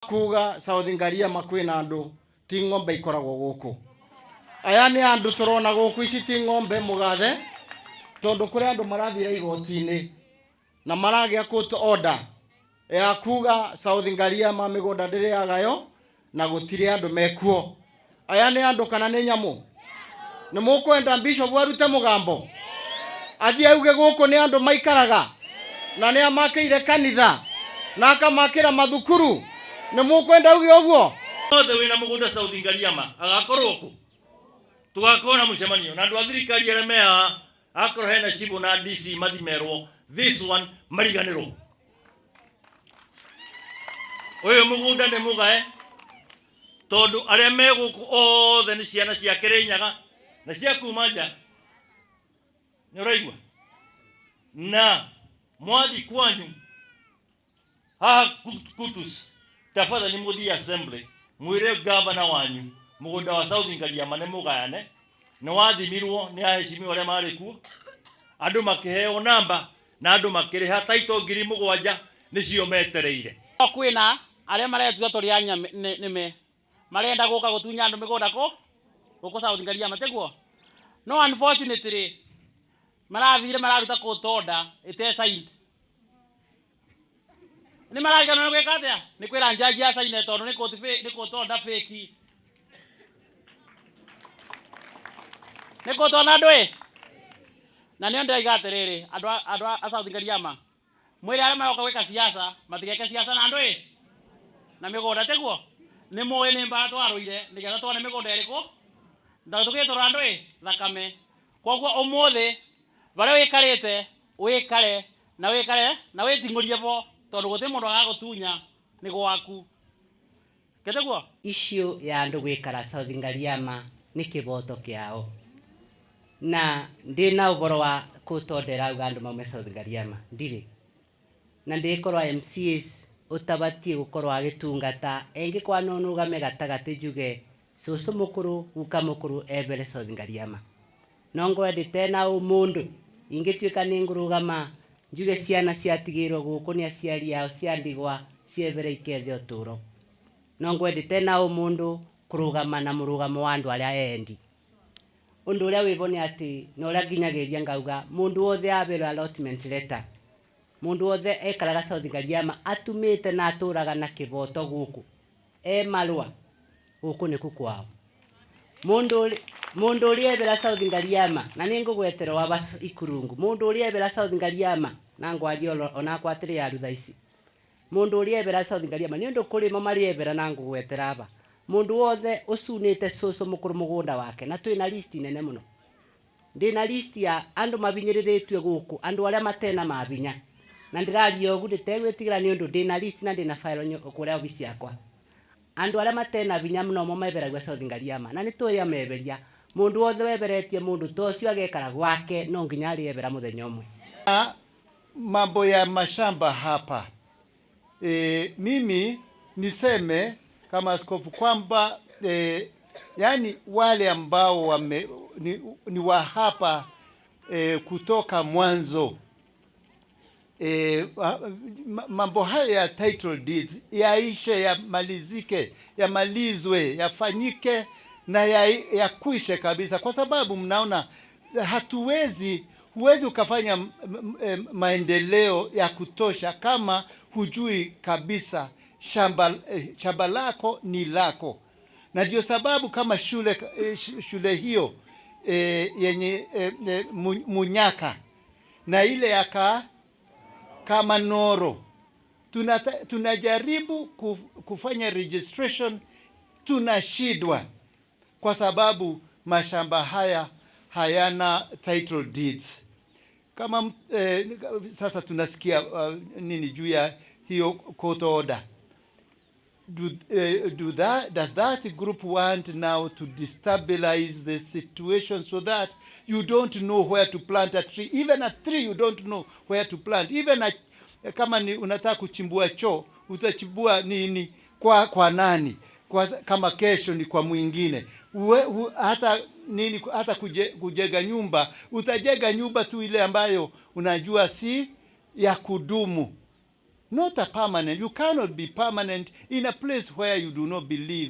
kuga South Ngariama kwina andu ti ng'ombe ikoragwo guku. Aya ni andu turona guku ici ti ng'ombe mugathe tondu kuri andu marathira igoti-ini na maragia court order ya kuga South Ngariama migunda ndiri yagayo na gutire andu mekuo. Aya ni andu kana ni nyamu? Ni mukwenda bishop arute mugambo athie auge guku ni andu maikaraga na ni amakeire kanitha na akamakira mathukuru? Ni mukwenda auge uguo? Othe wina mugunda South Ngariama agakorwo ku tugakona mucemanio na andu a thirikari aria meha akorwo hena cibu na DC mathimerwo this one mariganirwo. Uyu mugunda ni mugae tondu aria me guku othe ni ciana cia Kirinyaga na cia kuma nja. Ni uraigua na mwathi kwanyu haha kutus tafadhali muthie assembly mwire governor wanyu mugunda wa South Ngariama ni mugayane ni wathimirwo ni aheshimiwa aria mari ku andu makiheo namba na andu makiriha title 7,000 nicio metereire. Kwina aria maretuga turi anya nime marenda guka gutunya andu migunda ko guko South Ngariama teguo. No unfortunately marathire mararuta court order ite signed. Ni maragana no gwika atia ni kwira njaji ya sign tondu ni court order fake. Ni court order ndwe na nio ndaiga atiriri andu a South Ngariama mwiri aria maroka gwika siasa matigeke siasa na andu na migunda teguo ni moe ni mba twaruire nigetha twone migunda iriku nda tugitora andu thakame. Koguo umuthi bare wikarite wikare na witingurie bo tondu guti mundu agagutunya ni gwaku keteguo. Issue ya andu gwikara South Ngariama ni kiboto kiao na ndina uboro wa kutondera andu maume South Ngariama ndiri na ndikorwa MCs utabatie gukorwa agitungata engi kwa nonugame gatagati juge susu mukuru guka mukuru ebere South Ngariama nongo edite na umundu ingituika ni ngurugama juge ciana ciatigirwo guku ni aciari ao ciandigwa ciebere ikethe uturo nongo edite na umundu kurugama na murugamo wa andu aria endi undu uria wibone ati no uria nginyagiria ngauga mundu wothe abero allotment letter mundu wothe ekaraga South Ngariama atumite na aturaga na kiboto guku marua guku ni kukwao mundu uria ebera South Ngariama na ningugwetera waba ikurungu mundu uria ebera South Ngariama na ngwaji ona kwatire ya rutha ici mundu uria ebera South Ngariama ni undu kuri mo mari ebera na ngugwetera aba mundu wothe usunite susu mukuru mugunda wake na twina list nene muno ndina list ya andu mabinyiriritwe guku andu aria matena mabinya na ndiraria ogu nditegwitigira ni undu ndina list na ndina file kuria ofisi yakwa andu aria matena binya muno mo meberagwa South Ngariama na nitwe meberia mundu wothe weberetie mundu tocio agekara gwake no nginya ari ebera muthenya umwe. Mambo ya mashamba hapa mimi niseme kama askofu kwamba yani wale ambao ni wa hapa kutoka mwanzo mambo haya ya title deeds yaishe, yamalizike, yamalizwe, yafanyike na yakwishe kabisa, kwa sababu mnaona huwezi ukafanya maendeleo ya kutosha kama hujui kabisa shamba lako ni lako. Na ndio sababu kama shule hiyo yenye Munyaka na ile ya kama Noro tunajaribu kufanya registration, tunashidwa kwa sababu mashamba haya hayana title deeds. Kama sasa tunasikia nini juu ya hiyo court order. Does that group want now to destabilize the situation so that you don't know where to plant a tree? Even a tree you don't know where to plant. Even kama ni unataka kuchimbua choo, utachimbua nini kwa nani? Kama kesho ni kwa mwingine. Hata kujega nyumba, utajega nyumba tu ile ambayo unajua si ya kudumu. not a permanent. You cannot be permanent in a place where you do not believe